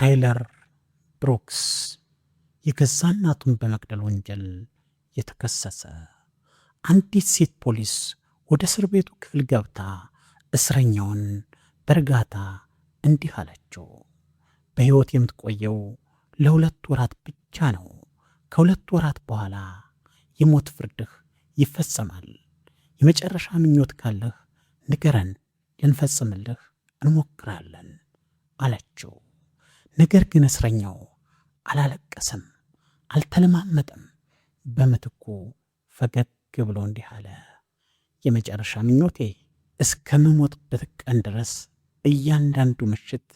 ታይለር ብሩክስ የገዛ እናቱን በመግደል ወንጀል የተከሰሰ። አንዲት ሴት ፖሊስ ወደ እስር ቤቱ ክፍል ገብታ እስረኛውን በእርጋታ እንዲህ አለችው። በሕይወት የምትቆየው ለ2 ወራት ብቻ ነው። ከ2 ወራት በኋላ የሞት ፍርድህ ይፈጸማል። የመጨረሻ ምኞት ካለህ ንገረን፣ ልንፈጽምልህ እንሞክራለን አለችው። ነገር ግን እስረኛው አላለቀሰም፣ አልተለማመጠም። በምትኩ ፈገግ ብሎ እንዲህ አለ። የመጨረሻ ምኞቴ እስከምሞትበት ቀን ድረስ እያንዳንዱ ምሽት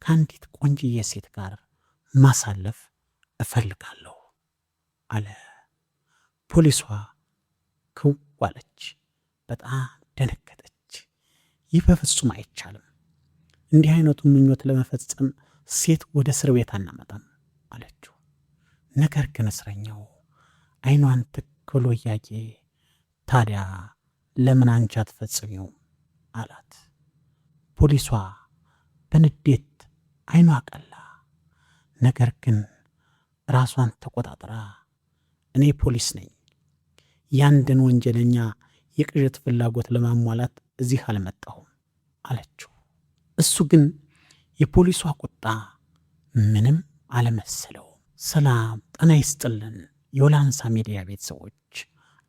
ከአንዲት ቆንጅዬ ሴት ጋር ማሳለፍ እፈልጋለሁ አለ። ፖሊሷ ክው አለች። በጣም ደነገጠች። ይህ በፍጹም አይቻልም። እንዲህ አይነቱን ምኞት ለመፈጸም ሴት ወደ እስር ቤት አናመጣም አለችው። ነገር ግን እስረኛው አይኗን ትክ ብሎ እያየ ታዲያ ለምን አንቺ አትፈጽሚውም አላት። ፖሊሷ በንዴት አይኗ ቀላ። ነገር ግን ራሷን ተቆጣጥራ እኔ ፖሊስ ነኝ፣ ያንድን ወንጀለኛ የቅዠት ፍላጎት ለማሟላት እዚህ አልመጣሁም አለችው። እሱ ግን የፖሊሷ ቁጣ ምንም አልመሰለው። ሰላም ጤና ይስጥልን የወላንሳ ሚዲያ ቤተሰቦች፣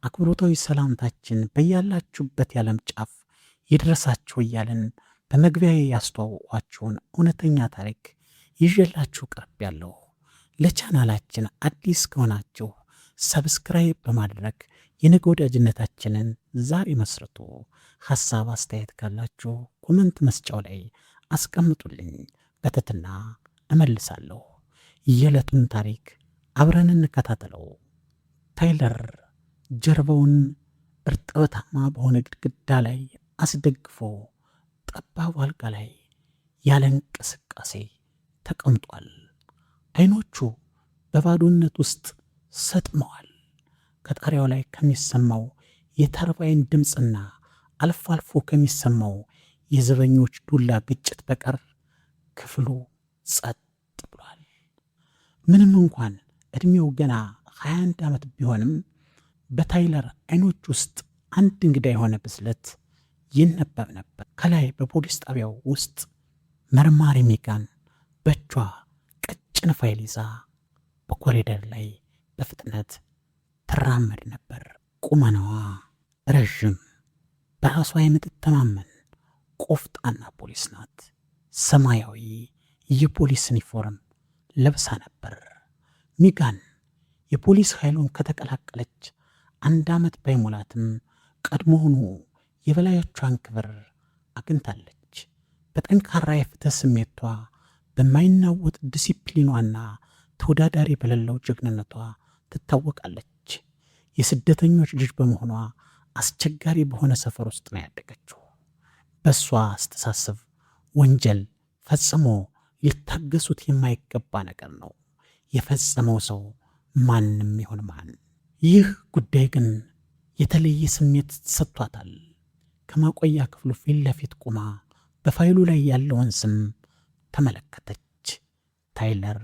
አክብሮታዊ ሰላምታችን በያላችሁበት የዓለም ጫፍ ይድረሳችሁ እያልን በመግቢያ ያስተዋወቅኳችሁን እውነተኛ ታሪክ ይዤላችሁ ቀርቤያለሁ። ለቻናላችን አዲስ ከሆናችሁ ሰብስክራይብ በማድረግ የነገ ወዳጅነታችንን ዛሬ መስርቱ። ሐሳብ አስተያየት ካላችሁ ኮመንት መስጫው ላይ አስቀምጡልኝ፣ በትህትና እመልሳለሁ። የዕለቱን ታሪክ አብረን እንከታተለው። ታይለር ጀርባውን እርጥበታማ በሆነ ግድግዳ ላይ አስደግፎ ጠባብ አልጋ ላይ ያለ እንቅስቃሴ ተቀምጧል። አይኖቹ በባዶነት ውስጥ ሰጥመዋል። ከጣሪያው ላይ ከሚሰማው የተርባይን ድምፅና አልፎ አልፎ ከሚሰማው የዘበኞች ዱላ ግጭት በቀር ክፍሉ ጸጥ ብሏል። ምንም እንኳን ዕድሜው ገና 21 ዓመት ቢሆንም በታይለር አይኖች ውስጥ አንድ እንግዳ የሆነ ብስለት ይነበብ ነበር። ከላይ በፖሊስ ጣቢያው ውስጥ መርማሪ ሚጋን በእጇ ቀጭን ፋይል ይዛ በኮሪደር ላይ በፍጥነት ትራመድ ነበር። ቁመናዋ ረዥም፣ በራሷ የምትተማመን ቆፍጣና ፖሊስ ናት። ሰማያዊ የፖሊስ ዩኒፎርም ለብሳ ነበር። ሚጋን የፖሊስ ኃይሉን ከተቀላቀለች 1 ዓመት ባይሞላትም ቀድሞውኑ የበላዮቿን ክብር አግኝታለች። በጠንካራ የፍትህ ስሜቷ፣ በማይናወጥ ዲሲፕሊኗና ተወዳዳሪ በሌለው ጀግንነቷ ትታወቃለች። የስደተኞች ልጅ በመሆኗ አስቸጋሪ በሆነ ሰፈር ውስጥ ነው ያደገችው። በእሷ አስተሳሰብ ወንጀል ፈጽሞ ሊታገሱት የማይገባ ነገር ነው፣ የፈጸመው ሰው ማንም ይሁን ማን። ይህ ጉዳይ ግን የተለየ ስሜት ሰጥቷታል። ከማቆያ ክፍሉ ፊት ለፊት ቆማ በፋይሉ ላይ ያለውን ስም ተመለከተች። ታይለር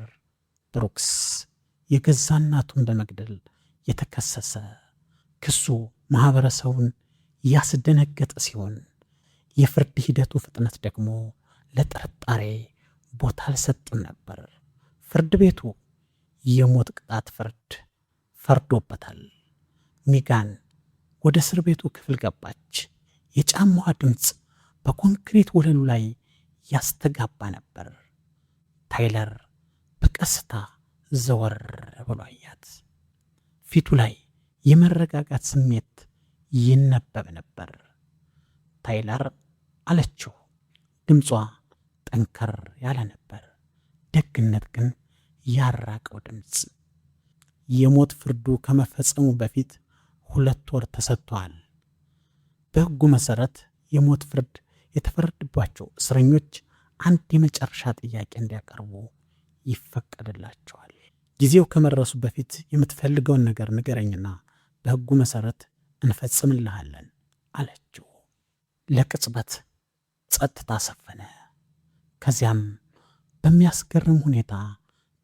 ብሩክስ የገዛ እናቱን በመግደል የተከሰሰ። ክሱ ማህበረሰቡን ያስደነገጠ ሲሆን የፍርድ ሂደቱ ፍጥነት ደግሞ ለጥርጣሬ ቦታ አልሰጥም ነበር። ፍርድ ቤቱ የሞት ቅጣት ፍርድ ፈርዶበታል። ሚጋን ወደ እስር ቤቱ ክፍል ገባች። የጫማዋ ድምፅ በኮንክሪት ወለሉ ላይ ያስተጋባ ነበር። ታይለር በቀስታ ዘወር ብሎ አያት። ፊቱ ላይ የመረጋጋት ስሜት ይነበብ ነበር። ታይለር አለችው። ድምጿ ጠንከር ያለ ነበር፣ ደግነት ግን ያራቀው ድምፅ። የሞት ፍርዱ ከመፈጸሙ በፊት 2 ወር ተሰጥቷል። በሕጉ መሠረት የሞት ፍርድ የተፈረደባቸው እስረኞች አንድ የመጨረሻ ጥያቄ እንዲያቀርቡ ይፈቀድላቸዋል። ጊዜው ከመድረሱ በፊት የምትፈልገውን ነገር ንገረኝና በሕጉ መሠረት እንፈጽምልሃለን አለችው። ለቅጽበት ጸጥታ ሰፈነ። ከዚያም በሚያስገርም ሁኔታ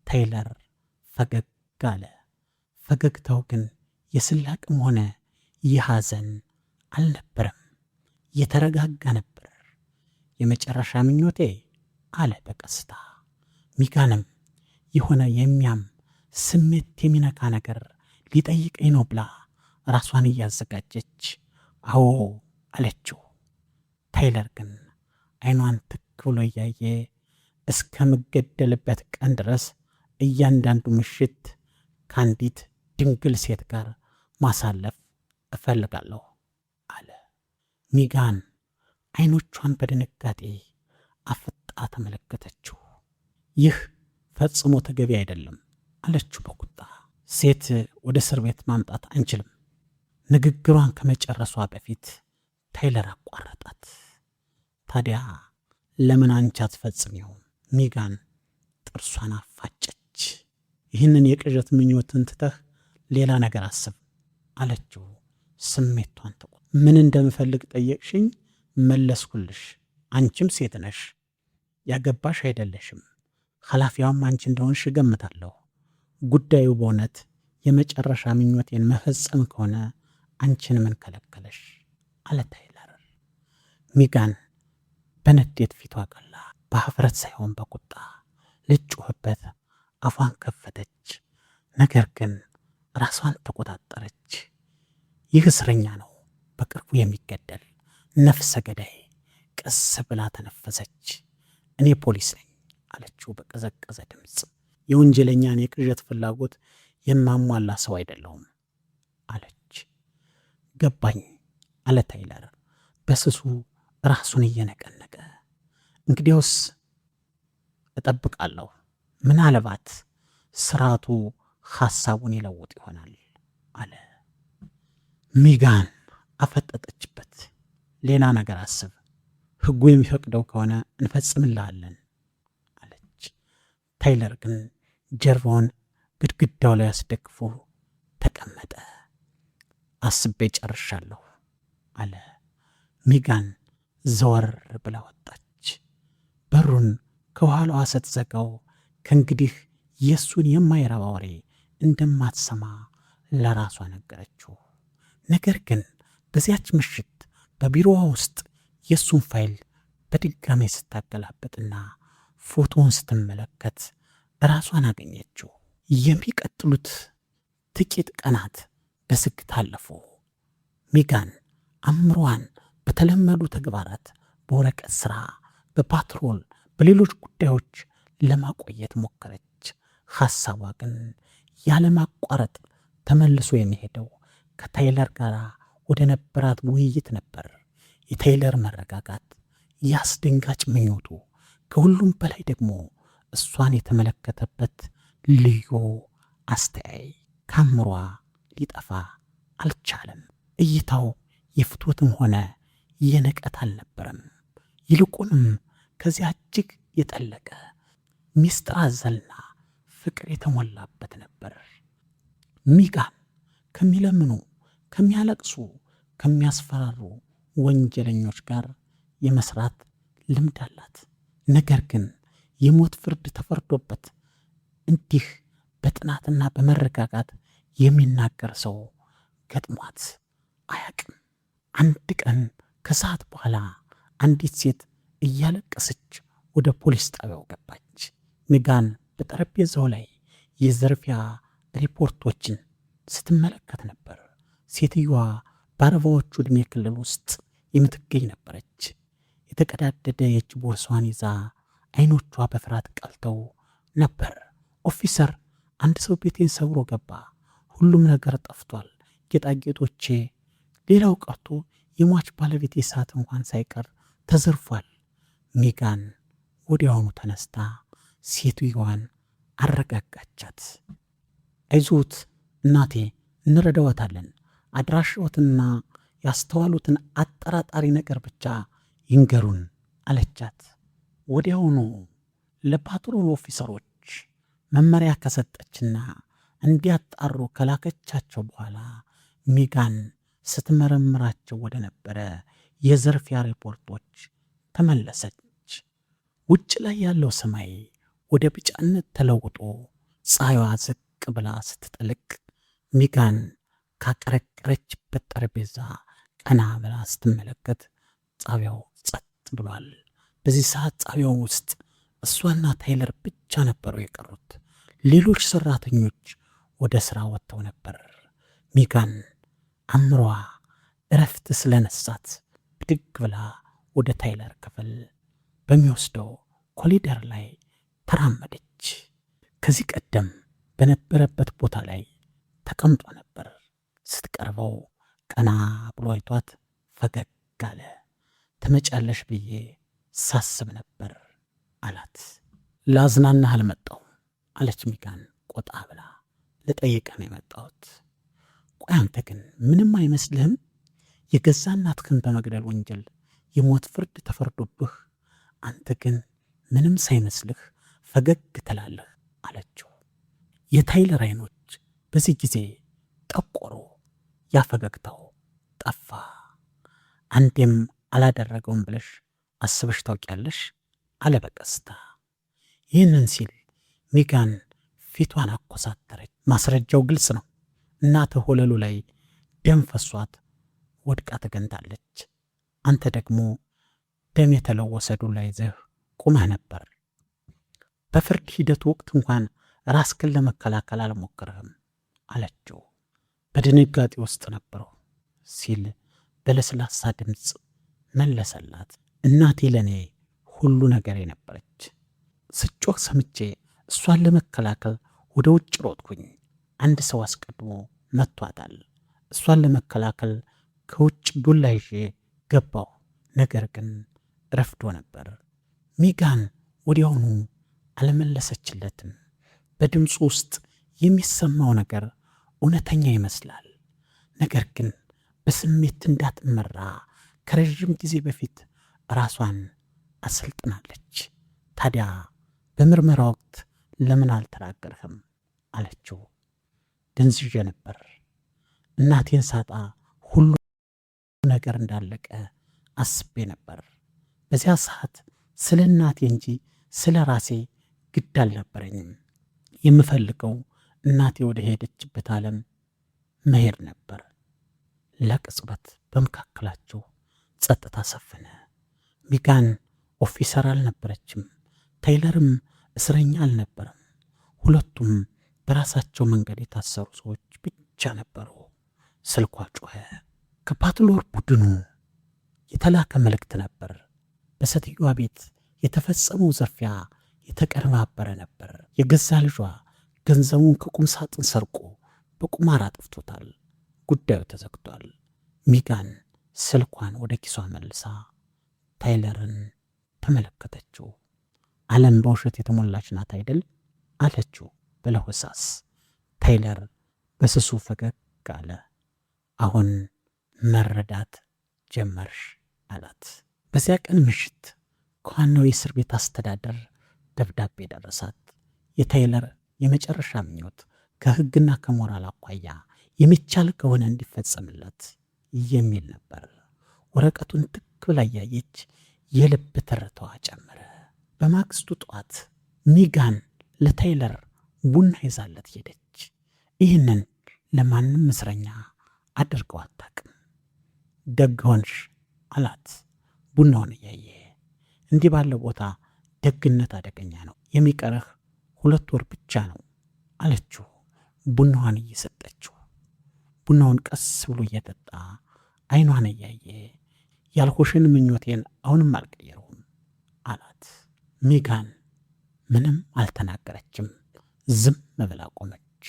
ታይለር ፈገግ አለ። ፈገግታው ግን የስላቅም ሆነ የሐዘን አልነበረም፣ የተረጋጋ ነበር። የመጨረሻ ምኞቴ አለ በቀስታ። ሚጋንም የሆነ የሚያም ስሜት የሚነካ ነገር ሊጠይቀኝ ነው ብላ ራሷን እያዘጋጀች አዎ አለችው። ታይለር ግን አይኗን ትክ ብሎ እያየ እስከምገደልበት ቀን ድረስ እያንዳንዱ ምሽት ከአንዲት ድንግል ሴት ጋር ማሳለፍ እፈልጋለሁ አለ። ሚጋን አይኖቿን በድንጋጤ አፍጣ ተመለከተችው። ይህ ፈጽሞ ተገቢ አይደለም አለችው በቁጣ። ሴት ወደ እስር ቤት ማምጣት አንችልም። ንግግሯን ከመጨረሷ በፊት ታይለር አቋረጣት። ታዲያ ለምን አንቺ አትፈጽሚው? ሚጋን ጥርሷን አፋጨች። ይህንን የቅዠት ምኞትን ትተህ ሌላ ነገር አስብ አለችው ስሜቷን ተቆ ምን እንደምፈልግ ጠየቅሽኝ፣ መለስኩልሽ። አንቺም ሴት ነሽ፣ ያገባሽ አይደለሽም። ኃላፊዋም አንቺ እንደሆንሽ እገምታለሁ። ጉዳዩ በእውነት የመጨረሻ ምኞቴን መፈጸም ከሆነ አንቺን ምን ከለከለሽ? አለ ታይለር። ሚጋን በንዴት ፊቷ ቀላ። በኀፍረት ሳይሆን በቁጣ ልጮህበት አፏን ከፈተች። ነገር ግን ራሷን ተቆጣጠረች። ይህ እስረኛ ነው፣ በቅርቡ የሚገደል ነፍሰ ገዳይ። ቀስ ብላ ተነፈሰች። እኔ ፖሊስ ነኝ አለችው በቀዘቀዘ ድምፅ። የወንጀለኛን የቅዠት ፍላጎት የማሟላ ሰው አይደለሁም አለች። ገባኝ አለ ታይለር በስሱ ራሱን እየነቀነቀ። እንግዲያውስ እጠብቃለሁ፣ ምናልባት ስርዓቱ ሐሳቡን ይለውጥ ይሆናል አለ። ሚጋን አፈጠጠችበት። ሌላ ነገር አስብ፣ ሕጉ የሚፈቅደው ከሆነ እንፈጽምልሃለን አለች። ታይለር ግን ጀርባውን ግድግዳው ላይ አስደግፎ ተቀመጠ። አስቤ ጨርሻለሁ አለ። ሚጋን ዘወር ብላ ወጣች። በሩን ከኋላዋ ስትዘጋው ከእንግዲህ የእሱን የማይረባ ወሬ እንደማትሰማ ለራሷ ነገረችው። ነገር ግን በዚያች ምሽት በቢሮዋ ውስጥ የእሱን ፋይል በድጋሜ ስታገላበጥና ፎቶውን ስትመለከት ራሷን አገኘችው። የሚቀጥሉት ጥቂት ቀናት በዝግታ አለፉ። ሚጋን አእምሮዋን በተለመዱ ተግባራት፣ በወረቀት ሥራ፣ በፓትሮል፣ በሌሎች ጉዳዮች ለማቆየት ሞከረች። ሐሳቧ ግን ያለማቋረጥ ተመልሶ የሚሄደው ከታይለር ጋር ወደ ነበራት ውይይት ነበር። የታይለር መረጋጋት፣ የአስደንጋጭ ምኞቱ፣ ከሁሉም በላይ ደግሞ እሷን የተመለከተበት ልዩ አስተያይ ከአእምሯ ሊጠፋ አልቻለም። እይታው የፍቶትም ሆነ የንቀት አልነበረም። ይልቁንም ከዚያ እጅግ የጠለቀ ሚስጥር አዘልና ፍቅር የተሞላበት ነበር። ሚጋን ከሚለምኑ፣ ከሚያለቅሱ፣ ከሚያስፈራሩ ወንጀለኞች ጋር የመስራት ልምድ አላት። ነገር ግን የሞት ፍርድ ተፈርዶበት እንዲህ በጥናትና በመረጋጋት የሚናገር ሰው ገጥሟት አያቅም። አንድ ቀን ከሰዓት በኋላ አንዲት ሴት እያለቀሰች ወደ ፖሊስ ጣቢያው ገባች። ሚጋን በጠረጴዛው ላይ የዘርፊያ ሪፖርቶችን ስትመለከት ነበር። ሴትዮዋ በአርባዎቹ ዕድሜ ክልል ውስጥ የምትገኝ ነበረች። የተቀዳደደ የእጅ ቦርሷን ይዛ አይኖቿ በፍርሃት ቀልተው ነበር። ኦፊሰር፣ አንድ ሰው ቤቴን ሰብሮ ገባ። ሁሉም ነገር ጠፍቷል፣ ጌጣጌጦቼ፣ ሌላው ቀርቶ የሟች ባለቤቴ ሰዓት እንኳን ሳይቀር ተዘርፏል። ሚጋን ወዲያውኑ ተነስታ ሴትዮዋን አረጋጋቻት። አይዞት እናቴ፣ እንረዳዎታለን። አድራሻዎትና ያስተዋሉትን አጠራጣሪ ነገር ብቻ ይንገሩን አለቻት። ወዲያውኑ ለፓትሮል ኦፊሰሮች መመሪያ ከሰጠችና እንዲያጣሩ ከላከቻቸው በኋላ ሚጋን ስትመረምራቸው ወደ ነበረ የዘርፊያ ሪፖርቶች ተመለሰች። ውጭ ላይ ያለው ሰማይ ወደ ቢጫነት ተለውጦ ፀሐይዋ ዝቅ ብላ ስትጠልቅ ሚጋን ካቀረቀረችበት ጠረጴዛ ቀና ብላ ስትመለከት ጣቢያው ጸጥ ብሏል። በዚህ ሰዓት ጣቢያው ውስጥ እሷና ታይለር ብቻ ነበሩ የቀሩት። ሌሎች ሰራተኞች ወደ ሥራ ወጥተው ነበር። ሚጋን አእምሯ እረፍት ስለነሳት ብድግ ብላ ወደ ታይለር ክፍል በሚወስደው ኮሊደር ላይ ተራመደች። ከዚህ ቀደም በነበረበት ቦታ ላይ ተቀምጦ ነበር። ስትቀርበው ቀና ብሎ አይቷት ፈገግ አለ። ትመጫለሽ ብዬ ሳስብ ነበር አላት። ላዝናናህ አልመጣሁም አለች ሚጋን ቆጣ ብላ። ልጠይቅህ ነው የመጣሁት። ቆይ አንተ ግን ምንም አይመስልህም? የገዛ እናትህን በመግደል ወንጀል የሞት ፍርድ ተፈርዶብህ አንተ ግን ምንም ሳይመስልህ ፈገግ ትላለህ አለችው። የታይለር አይኖች በዚህ ጊዜ ጠቆሩ። ያፈገግታው ጠፋ። አንዴም አላደረገውም ብለሽ አስበሽ ታውቂያለሽ? አለ በቀስታ። ይህንን ሲል ሚጋን ፊቷን አኮሳተረች። ማስረጃው ግልጽ ነው። እናትህ ወለሉ ላይ ደም ፈሷት ወድቃ ተገኝታለች። አንተ ደግሞ ደም የተለወሰ ዱላ ይዘህ ቁመህ ነበር። በፍርድ ሂደቱ ወቅት እንኳን ራስክን ለመከላከል አልሞክርህም አለችው። በድንጋጤ ውስጥ ነበረው ሲል በለስላሳ ድምፅ መለሰላት። እናቴ ለእኔ ሁሉ ነገሬ ነበረች። ስጮህ ሰምቼ እሷን ለመከላከል ወደ ውጭ ሮጥኩኝ። አንድ ሰው አስቀድሞ መቷታል። እሷን ለመከላከል ከውጭ ዱላ ይዤ ገባሁ። ነገር ግን ረፍዶ ነበር። ሚጋን ወዲያውኑ አልመለሰችለትም። በድምፁ ውስጥ የሚሰማው ነገር እውነተኛ ይመስላል። ነገር ግን በስሜት እንዳትመራ ከረዥም ጊዜ በፊት ራሷን አሰልጥናለች። ታዲያ በምርመራ ወቅት ለምን አልተናገርህም አለችው። ደንዝዤ ነበር። እናቴን ሳጣ ሁሉ ነገር እንዳለቀ አስቤ ነበር። በዚያ ሰዓት ስለ እናቴ እንጂ ስለ ራሴ ግድ አልነበረኝም። የምፈልገው እናቴ ወደ ሄደችበት ዓለም መሄድ ነበር። ለቅጽበት በመካከላቸው ጸጥታ ሰፈነ። ሚጋን ኦፊሰር አልነበረችም። ታይለርም እስረኛ አልነበረም። ሁለቱም በራሳቸው መንገድ የታሰሩ ሰዎች ብቻ ነበሩ። ስልኳ ጮኸ። ከፓትሎር ቡድኑ የተላከ መልእክት ነበር። በሴትዮዋ ቤት የተፈጸመው ዘርፊያ የተቀነባበረ ነበር። የገዛ ልጇ ገንዘቡን ከቁም ሳጥን ሰርቆ በቁማር አጥፍቶታል። ጉዳዩ ተዘግቷል። ሚጋን ስልኳን ወደ ኪሷ መልሳ ታይለርን ተመለከተችው። ዓለም በውሸት የተሞላች ናት አይደል አለችው በለሆሳስ። ታይለር በስሱ ፈገግ አለ። አሁን መረዳት ጀመርሽ አላት። በዚያ ቀን ምሽት ከዋናው የእስር ቤት አስተዳደር ደብዳቤ ደረሳት። የታይለር የመጨረሻ ምኞት ከሕግና ከሞራል አኳያ የሚቻል ከሆነ እንዲፈጸምለት የሚል ነበር። ወረቀቱን ትክ ብላ ያየች የልብ ትርታዋ ጨመረ። በማግስቱ ጠዋት ሚጋን ለታይለር ቡና ይዛለት ሄደች። ይህንን ለማንም እስረኛ አድርገው አታውቅም። ደግ ሆንሽ አላት ቡናውን እያየ። እንዲህ ባለ ቦታ ደግነት አደገኛ ነው። የሚቀረህ 2 ወር ብቻ ነው አለችው ቡናዋን እየሰጠችው። ቡናውን ቀስ ብሎ እየጠጣ አይኗን እያየ ያልሆሽን ምኞቴን አሁንም አልቀየረውም አላት። ሚጋን ምንም አልተናገረችም። ዝም ብላ ቆመች።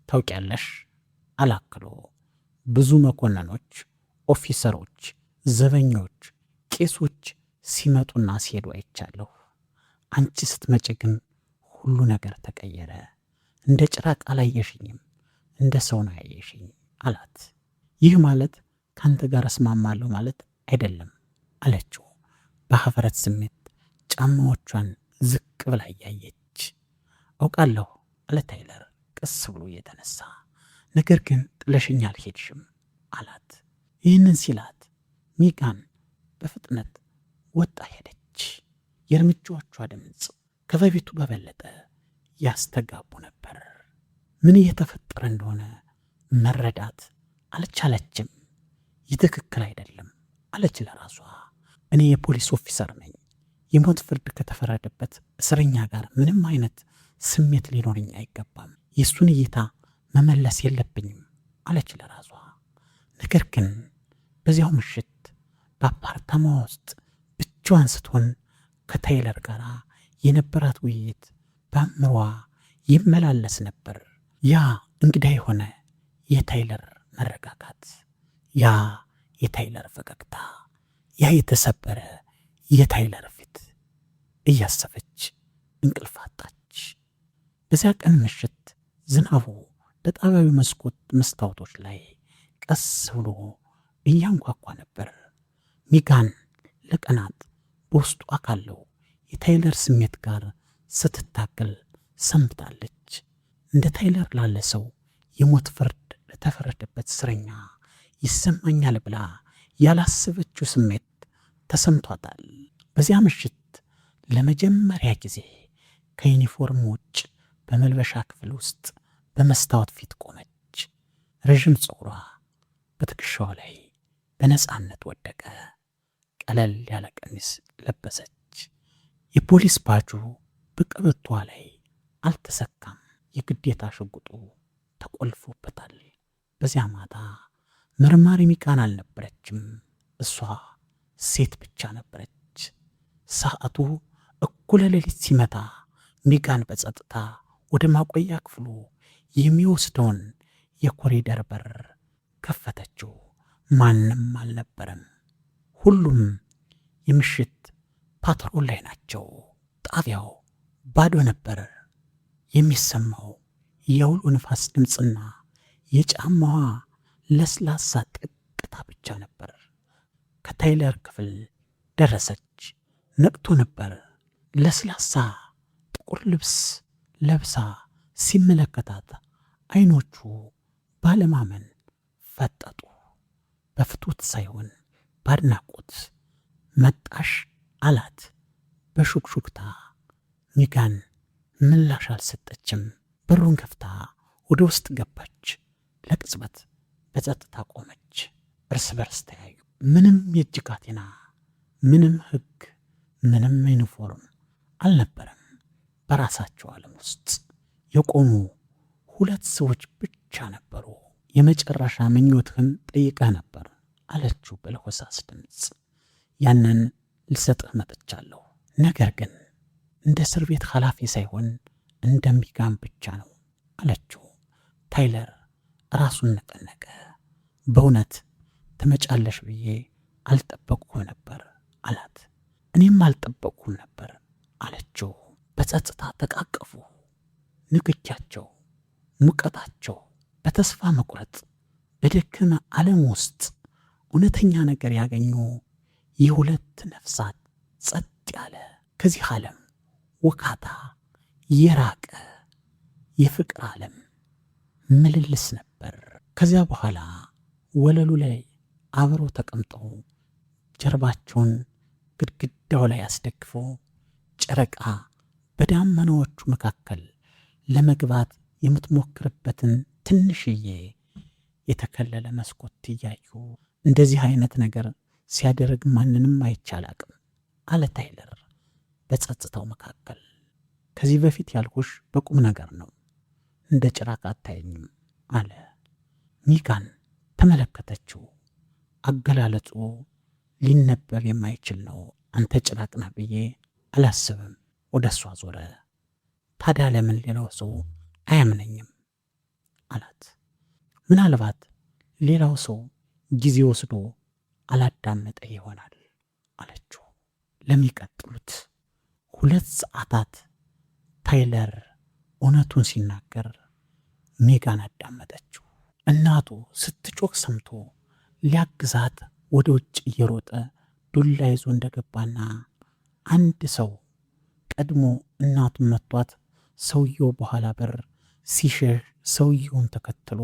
ታውቂያለሽ አላክሎ ብዙ መኮንኖች፣ ኦፊሰሮች፣ ዘበኞች፣ ቄሶች ሲመጡና ሲሄዱ አይቻለሁ። አንቺ ስትመጪ ግን ሁሉ ነገር ተቀየረ። እንደ ጭራቅ አላየሽኝም፣ እንደ ሰው ነው ያየሽኝ አላት። ይህ ማለት ካንተ ጋር እስማማለሁ ማለት አይደለም አለችው በሀፍረት ስሜት ጫማዎቿን ዝቅ ብላ እያየች። አውቃለሁ አለ ታይለር ቀስ ብሎ እየተነሳ። ነገር ግን ጥለሽኝ አልሄድሽም አላት። ይህንን ሲላት ሚጋን በፍጥነት ወጣ ሄደች። የእርምጃዎቿ ድምፅ ከበፊቱ በበለጠ ያስተጋቡ ነበር። ምን እየተፈጠረ እንደሆነ መረዳት አልቻለችም። ይህ ትክክል አይደለም አለች ለራሷ። እኔ የፖሊስ ኦፊሰር ነኝ። የሞት ፍርድ ከተፈረደበት እስረኛ ጋር ምንም አይነት ስሜት ሊኖረኝ አይገባም። የእሱን እይታ መመለስ የለብኝም አለች ለራሷ። ነገር ግን በዚያው ምሽት በአፓርታማ ውስጥ ብቻዋን ስትሆን ከታይለር ጋር የነበራት ውይይት በአእምሯ ይመላለስ ነበር። ያ እንግዳ የሆነ የታይለር መረጋጋት፣ ያ የታይለር ፈገግታ፣ ያ የተሰበረ የታይለር ፊት እያሰበች እንቅልፍ አጣች። በዚያ ቀን ምሽት ዝናቡ በጣቢያዊ መስኮት መስታወቶች ላይ ቀስ ብሎ እያንኳኳ ነበር። ሚጋን ለቀናት በውስጧ ካለው የታይለር ስሜት ጋር ስትታገል ሰንብታለች። እንደ ታይለር ላለ ሰው የሞት ፍርድ ለተፈረደበት እስረኛ ይሰማኛል ብላ ያላሰበችው ስሜት ተሰምቷታል። በዚያ ምሽት ለመጀመሪያ ጊዜ ከዩኒፎርም ውጭ በመልበሻ ክፍል ውስጥ በመስታወት ፊት ቆመች። ረዥም ፀጉሯ በትከሻዋ ላይ በነፃነት ወደቀ። ቀለል ያለ ቀሚስ ለበሰች። የፖሊስ ባጁ በቀበቷ ላይ አልተሰካም። የግዴታ ሽጉጡ ተቆልፎበታል። በዚያ ማታ መርማሪ ሚጋን አልነበረችም። እሷ ሴት ብቻ ነበረች። ሰዓቱ እኩለ ሌሊት ሲመታ ሚጋን በጸጥታ ወደ ማቆያ ክፍሉ የሚወስደውን የኮሪደር በር ከፈተችው። ማንም አልነበረም። ሁሉም የምሽት ፓትሮል ላይ ናቸው። ጣቢያው ባዶ ነበር። የሚሰማው የአውሎ ንፋስ ድምፅና የጫማዋ ለስላሳ ጥቅታ ብቻ ነበር። ከታይለር ክፍል ደረሰች። ነቅቶ ነበር። ለስላሳ ጥቁር ልብስ ለብሳ ሲመለከታት አይኖቹ ባለማመን ፈጠጡ። በፍቶት ሳይሆን ባድናቆት። መጣሽ አላት በሹክሹክታ። ሚጋን ምላሽ አልሰጠችም። በሩን ከፍታ ወደ ውስጥ ገባች። ለቅጽበት በጸጥታ ቆመች። እርስ በርስ ተያዩ። ምንም የእጅ ካቴና፣ ምንም ሕግ፣ ምንም ዩኒፎርም አልነበረም። በራሳቸው ዓለም ውስጥ የቆሙ ሁለት ሰዎች ብቻ ነበሩ። የመጨረሻ ምኞትህን ጠይቀህ ነበር አለችው በለሆሳስ ድምፅ። ያንን ልሰጥህ መጥቻለሁ። ነገር ግን እንደ እስር ቤት ኃላፊ ሳይሆን እንደ ሚጋን ብቻ ነው አለችው። ታይለር ራሱን ነቀነቀ። በእውነት ትመጫለሽ ብዬ አልጠበቅኩም ነበር አላት። እኔም አልጠበቅኩም ነበር አለችው። በጸጥታ ተቃቀፉ። ንክኪያቸው፣ ሙቀታቸው በተስፋ መቁረጥ በደከመ ዓለም ውስጥ እውነተኛ ነገር ያገኙ የሁለት ነፍሳት ጸጥ ያለ ከዚህ ዓለም ወካታ የራቀ የፍቅር ዓለም ምልልስ ነበር። ከዚያ በኋላ ወለሉ ላይ አብረው ተቀምጠው ጀርባቸውን ግድግዳው ላይ አስደግፈው ጨረቃ በዳመናዎቹ መካከል ለመግባት የምትሞክርበትን ትንሽዬ የተከለለ መስኮት እያዩ እንደዚህ አይነት ነገር ሲያደርግ ማንንም አይቻል አቅም አለ ታይለር በጸጥታው መካከል። ከዚህ በፊት ያልኩሽ በቁም ነገር ነው፣ እንደ ጭራቅ አታየኝም አለ። ሚጋን ተመለከተችው። አገላለጹ ሊነበብ የማይችል ነው። አንተ ጭራቅ ነህ ብዬ አላስብም። ወደ እሷ ዞረ። ታዲያ ለምን ሌላው ሰው አያምነኝም አላት። ምናልባት ሌላው ሰው ጊዜ ወስዶ አላዳመጠ ይሆናል አለችው። ለሚቀጥሉት 2 ሰዓታት ታይለር እውነቱን ሲናገር ሚጋን አዳመጠችው። እናቱ ስትጮክ ሰምቶ ሊያግዛት ወደ ውጭ እየሮጠ ዱላ ይዞ እንደገባና አንድ ሰው ቀድሞ እናቱን መቷት ሰውየው በኋላ በር ሲሸሽ ሰውየውን ተከትሎ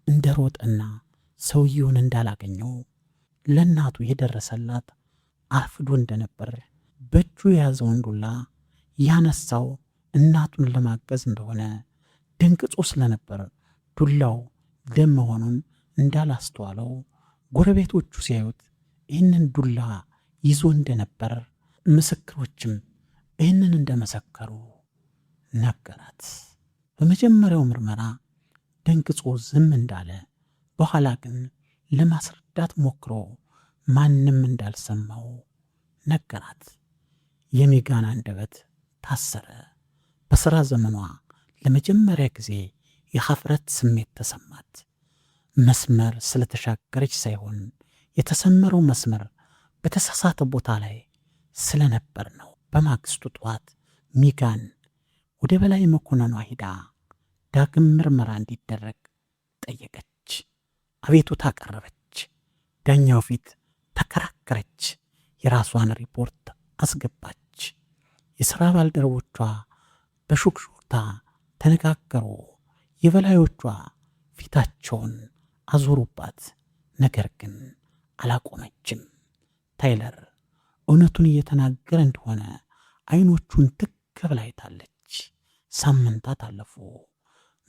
እንደሮጠና ሰውየውን እንዳላገኘው ለእናቱ የደረሰላት አርፍዶ እንደነበር በእጁ የያዘውን ዱላ ያነሳው እናቱን ለማገዝ እንደሆነ ደንግጦ ስለነበር ዱላው ደም መሆኑን እንዳላስተዋለው ጎረቤቶቹ ሲያዩት ይህንን ዱላ ይዞ እንደነበር ምስክሮችም ይህንን እንደመሰከሩ ነገራት። በመጀመሪያው ምርመራ ደንግጾ ዝም እንዳለ፣ በኋላ ግን ለማስረዳት ሞክሮ ማንም እንዳልሰማው ነገራት። የሚጋን አንደበት ታሰረ። በሥራ ዘመኗ ለመጀመሪያ ጊዜ የኀፍረት ስሜት ተሰማት። መስመር ስለተሻገረች ሳይሆን የተሰመረው መስመር በተሳሳተ ቦታ ላይ ስለነበር ነው። በማግስቱ ጠዋት ሚጋን ወደ በላይ መኮንኗ ሂዳ ዳግም ምርመራ እንዲደረግ ጠየቀች። አቤቱታ አቀረበች። ዳኛው ፊት ተከራከረች። የራሷን ሪፖርት አስገባች። የሥራ ባልደረቦቿ በሹክሹክታ ተነጋገሩ። የበላዮቿ ፊታቸውን አዞሩባት። ነገር ግን አላቆመችም። ታይለር እውነቱን እየተናገረ እንደሆነ አይኖቹን ትክ ብላ አይታለች። ሳምንታት አለፉ።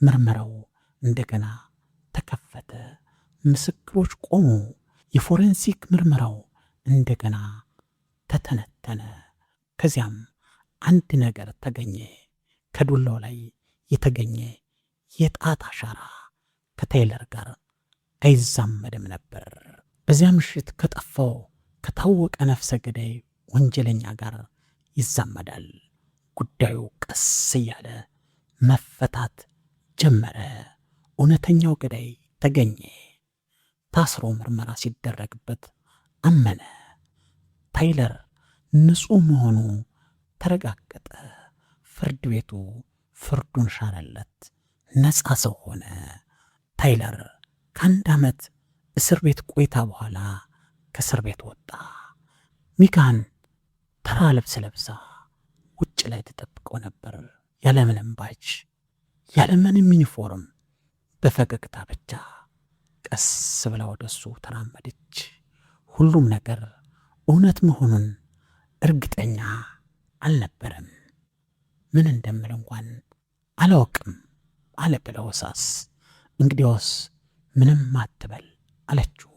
ምርመራው እንደገና ተከፈተ። ምስክሮች ቆሙ። የፎሬንሲክ ምርመራው እንደገና ተተነተነ። ከዚያም አንድ ነገር ተገኘ። ከዱላው ላይ የተገኘ የጣት አሻራ ከታይለር ጋር አይዛመድም ነበር። በዚያ ምሽት ከጠፋው ከታወቀ ነፍሰ ገዳይ ወንጀለኛ ጋር ይዛመዳል። ጉዳዩ ቀስ እያለ መፈታት ጀመረ። እውነተኛው ገዳይ ተገኘ። ታስሮ ምርመራ ሲደረግበት አመነ። ታይለር ንጹሕ መሆኑ ተረጋገጠ። ፍርድ ቤቱ ፍርዱን ሻረለት። ነፃ ሰው ሆነ። ታይለር ከ1 ዓመት እስር ቤት ቆይታ በኋላ ከእስር ቤት ወጣ። ሚጋን ተራ ልብስ ለብሳ ውጭ ላይ ተጠብቀው ነበር። ያለምንም ባጅ፣ ያለምንም ዩኒፎርም፣ በፈገግታ ብቻ ቀስ ብላ ወደሱ ተራመደች። ሁሉም ነገር እውነት መሆኑን እርግጠኛ አልነበረም። ምን እንደምል እንኳን አላውቅም አለ ብለውሳስ። እንግዲያውስ ምንም አትበል አለችው፣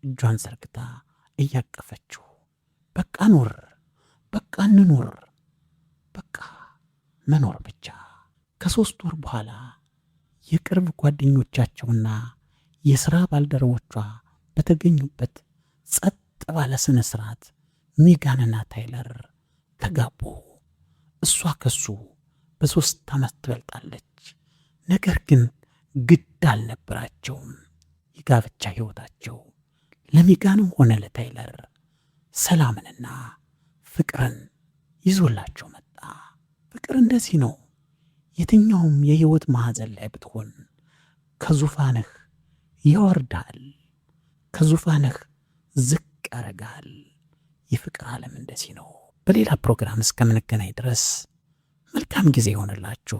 እጇን ዘርግታ እያቀፈችው። በቃ ኑር፣ በቃ እንኑር፣ በቃ መኖር ብቻ። ከ3 ወር በኋላ የቅርብ ጓደኞቻቸውና የሥራ ባልደረቦቿ በተገኙበት ጸጥ ባለ ስነ ስርዓት ሚጋንና ታይለር ተጋቡ። እሷ ከሱ በ3 ዓመት ትበልጣለች። ነገር ግን ግድ አልነበራቸውም። የጋብቻ ሕይወታቸው ለሚጋንም ሆነ ለታይለር ሰላምንና ፍቅርን ይዞላቸው መጣ። ፍቅር እንደዚህ ነው። የትኛውም የሕይወት ማዕዘን ላይ ብትሆን ከዙፋንህ ያወርዳል፣ ከዙፋንህ ዝቅ ያረጋል። የፍቅር ዓለም እንደዚህ ነው። በሌላ ፕሮግራም እስከምንገናኝ ድረስ መልካም ጊዜ ይሆንላችሁ።